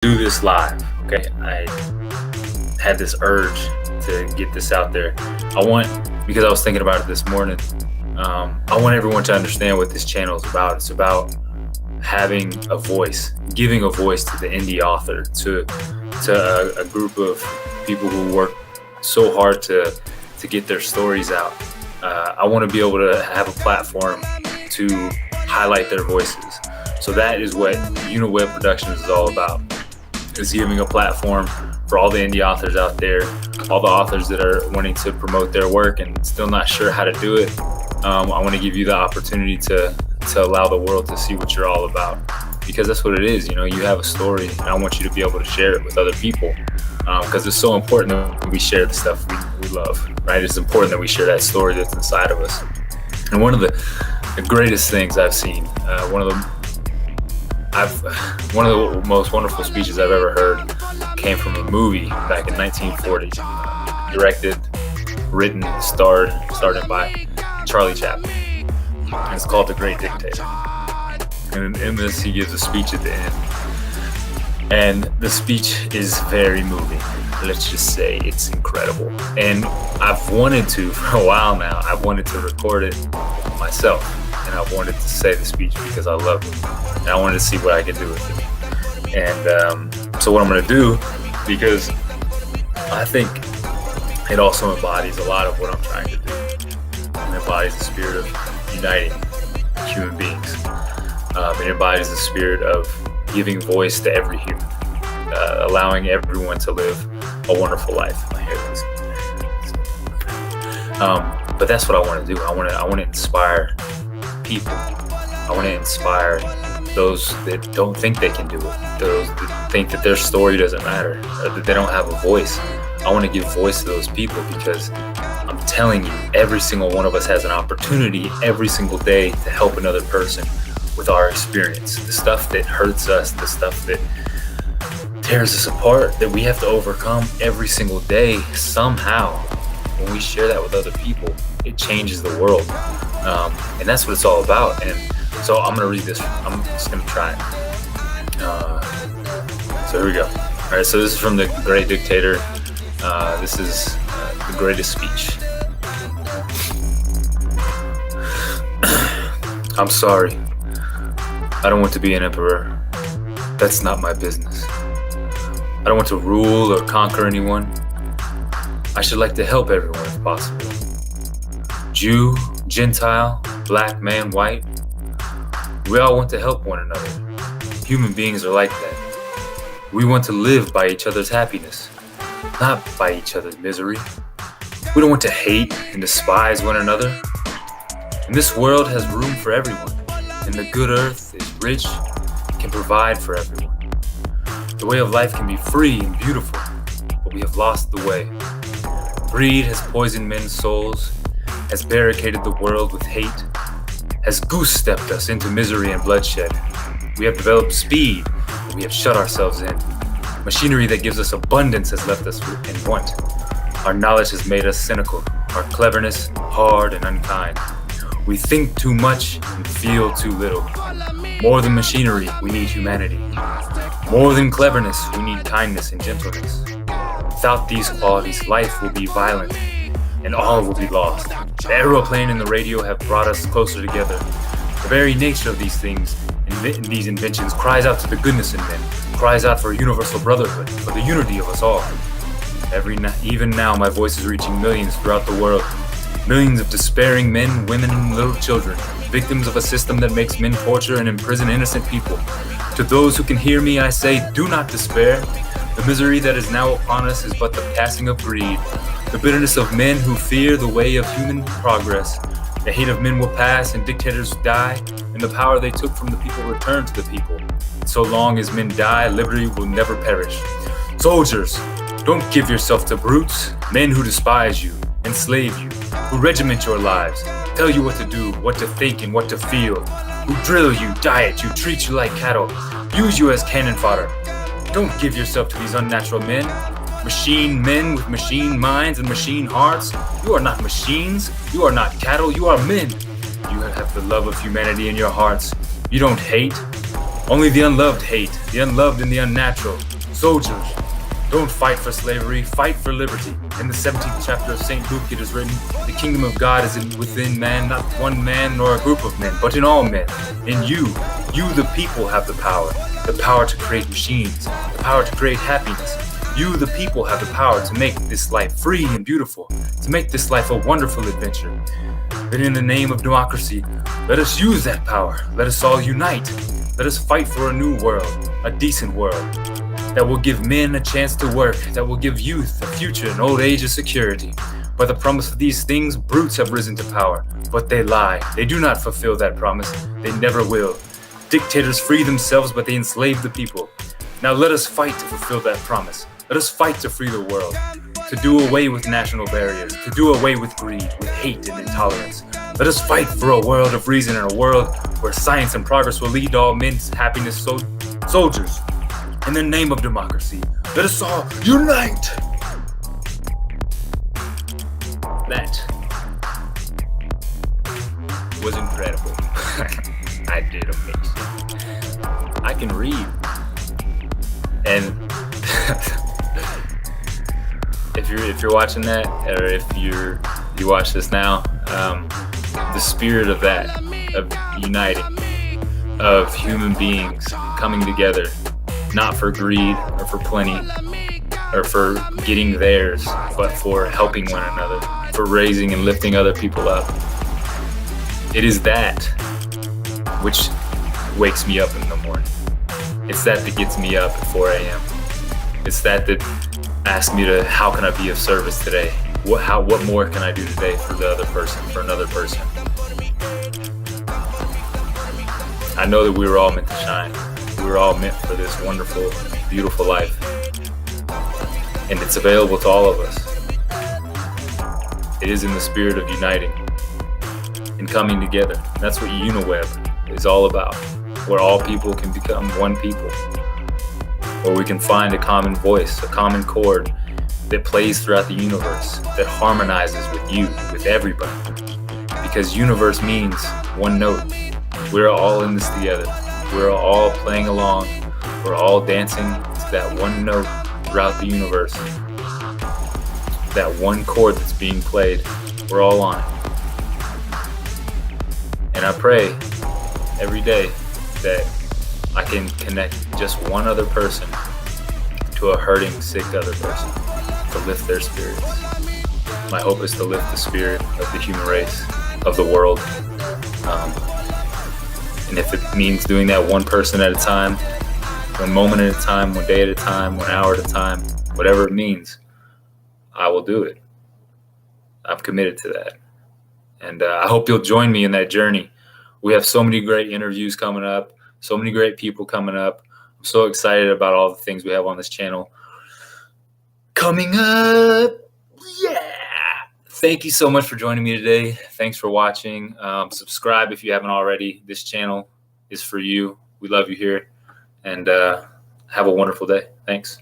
do this live. Okay, I had this urge to get this out there. Because I was thinking about it this morning. I want everyone to understand what this channel is about. It's about having a voice, giving a voice to the indie author, to a group of people who work so hard to get their stories out. I want to be able to have a platform to highlight their voices. So that is what UniWeb Productions is all about. Is giving a platform for all the indie authors out there, all the authors that are wanting to promote their work and still not sure how to do it. I want to give you the opportunity to allow the world to see what you're all about, because that's what it is. You know, you have a story, and I want you to be able to share it with other people, because it's so important that we share the stuff we love, right? It's important that we share that story that's inside of us. And one of the greatest things I've seen, one of the most wonderful speeches I've ever heard came from a movie back in 1940, directed, written, starred by Charlie Chaplin. And it's called The Great Dictator. And in this, he gives a speech at the end. And the speech is very moving. Let's just say it's incredible. And I've wanted to, for a while now, I've wanted to record it myself. And I wanted to say the speech because I love it. And I wanted to see what I could do with it. And so what I'm going to do, because I think it also embodies a lot of what I'm trying to do. It embodies the spirit of uniting human beings. It embodies the spirit of giving voice to every human, allowing everyone to live a wonderful life. I hear this. But that's what I want to do. I want to inspire people. I want to inspire those that don't think they can do it, those that think that their story doesn't matter, or that they don't have a voice. I want to give voice to those people, because I'm telling you, every single one of us has an opportunity every single day to help another person with our experience. The stuff that hurts us, the stuff that tears us apart, that we have to overcome every single day somehow. When we share that with other people, it changes the world. And that's what it's all about. And so I'm going to read this. I'm just going to try it. So here we go. All right, so this is from The Great Dictator. This is the greatest speech. I'm sorry. I don't want to be an emperor. That's not my business. I don't want to rule or conquer anyone. I should like to help everyone if possible. Jew, Gentile, black man, white. We all want to help one another. Human beings are like that. We want to live by each other's happiness, not by each other's misery. We don't want to hate and despise one another. And this world has room for everyone, and the good earth is rich, can provide for everyone. The way of life can be free and beautiful, but we have lost the way. Greed has poisoned men's souls, has barricaded the world with hate, has goose-stepped us into misery and bloodshed. We have developed speed, but we have shut ourselves in. Machinery that gives us abundance has left us in want. Our knowledge has made us cynical, our cleverness hard and unkind. We think too much and feel too little. More than machinery, we need humanity. More than cleverness, we need kindness and gentleness. Without these qualities, life will be violent, and all will be lost. The aeroplane and the radio have brought us closer together. The very nature of these things, these inventions, cries out to the goodness in men, cries out for a universal brotherhood, for the unity of us all. Even now, my voice is reaching millions throughout the world. Millions of despairing men, women, and little children, victims of a system that makes men torture and imprison innocent people. To those who can hear me, I say, do not despair. The misery that is now upon us is but the passing of greed. The bitterness of men who fear the way of human progress. The hate of men will pass and dictators die, and the power they took from the people return to the people. So long as men die, liberty will never perish. Soldiers, don't give yourself to brutes, men who despise you, enslave you, who regiment your lives, tell you what to do, what to think, and what to feel, who drill you, diet you, treat you like cattle, use you as cannon fodder. Don't give yourself to these unnatural men. Machine men with machine minds and machine hearts. You are not machines. You are not cattle. You are men. You have the love of humanity in your hearts. You don't hate. Only the unloved hate, the unloved and the unnatural. Soldiers, don't fight for slavery, fight for liberty. In the 17th chapter of St. Luke it is written, the kingdom of God is within man, not one man nor a group of men, but in all men. In you the people have the power to create machines, the power to create happiness. You, the people, have the power to make this life free and beautiful, to make this life a wonderful adventure. Then in the name of democracy, let us use that power. Let us all unite. Let us fight for a new world, a decent world, that will give men a chance to work, that will give youth a future and old age a security. By the promise of these things, brutes have risen to power, but they lie. They do not fulfill that promise. They never will. Dictators free themselves, but they enslave the people. Now let us fight to fulfill that promise. Let us fight to free the world, to do away with national barriers, to do away with greed, with hate and intolerance. Let us fight for a world of reason and a world where science and progress will lead to all men's happiness. Soldiers, in the name of democracy, let us all unite! That was incredible. I did amazing. I can read. And if you're watching that, or if you watch this now, the spirit of that, of uniting, of human beings coming together, not for greed or for plenty or for getting theirs, but for helping one another, for raising and lifting other people up. It is that which wakes me up in the morning. It's that gets me up at 4 a.m. It's that asks me to, how can I be of service today? What more can I do today for the other person, for another person? I know that we were all meant to shine. We were all meant for this wonderful, beautiful life. And it's available to all of us. It is in the spirit of uniting and coming together. That's what UniWeb is all about, where all people can become one people, where we can find a common voice, a common chord that plays throughout the universe, that harmonizes with you, with everybody. Because universe means one note. We're all in this together. We're all playing along. We're all dancing to that one note throughout the universe. That one chord that's being played. We're all on it. And I pray every day that I can connect just one other person to a hurting, sick other person to lift their spirits. My hope is to lift the spirit of the human race, of the world. And if it means doing that one person at a time, one moment at a time, one day at a time, 1 hour at a time, whatever it means, I will do it. I'm committed to that. And I hope you'll join me in that journey. We have so many great interviews coming up, so many great people coming up. I'm so excited about all the things we have on this channel coming up. Yeah. Thank you so much for joining me today. Thanks for watching. Subscribe if you haven't already. This channel is for you. We love you here. And have a wonderful day. Thanks.